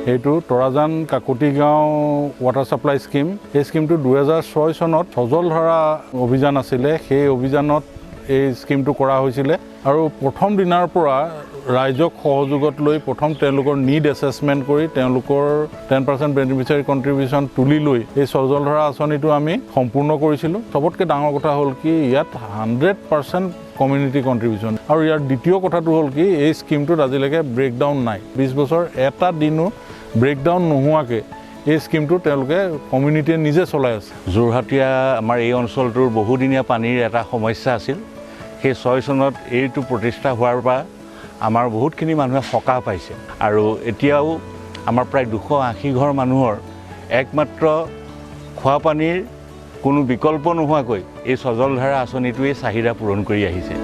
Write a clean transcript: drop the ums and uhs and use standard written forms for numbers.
এইটো তৰাজান কাকতি গাঁও water supply scheme. এই স্কিমটো 2006 চনত সজলধাৰা অভিযান আছিলে। সেই অভিযানত এই স্কিমটো কৰা হৈছিলে আৰু প্ৰথম দিনাৰ পৰা ৰাইজক সহযোগত লৈ প্ৰথম তেওঁলোকৰ নিড এছেছমেণ্ট কৰি তেওঁলোকৰ 10% বেনিফিচিয়াৰী কণ্ট্ৰিবিউশ্যন তুলি লৈ এই সজলধাৰা আঁচনিটো আমি সম্পূৰ্ণ কৰিছিলোঁ। চবতকৈ ডাঙৰ কথা হ'ল কি ইয়াত 100% কমিউনিটি কণ্ট্ৰিবিউশ্যন আৰু ইয়াৰ দ্বিতীয় কথাটো হ'ল কি এই স্কিমটোত আজিলৈকে ব্ৰেকডাউন নাই। 20 বছৰ এটা দিনো ব্ৰেকডাউন নোহোৱাকৈ এই স্কিমটো তেওঁলোকে কমিউনিটিয়ে নিজে চলাই আছে। যোৰহাটীয়া আমাৰ এই অঞ্চলটোৰ বহুদিনীয়া পানীৰ এটা সমস্যা আছিল। সেই 6 চনত এইটো প্ৰতিষ্ঠা হোৱাৰ পৰা আমাৰ বহুতখিনি মানুহে সকাহ পাইছে আৰু এতিয়াও আমাৰ প্ৰায় 280 ঘৰ মানুহৰ একমাত্ৰ খোৱা পানীৰ কোনো বিকল্প নোহোৱাকৈ এই সজলধাৰা আঁচনিটোৱে চাহিদা পূৰণ কৰি আহিছে।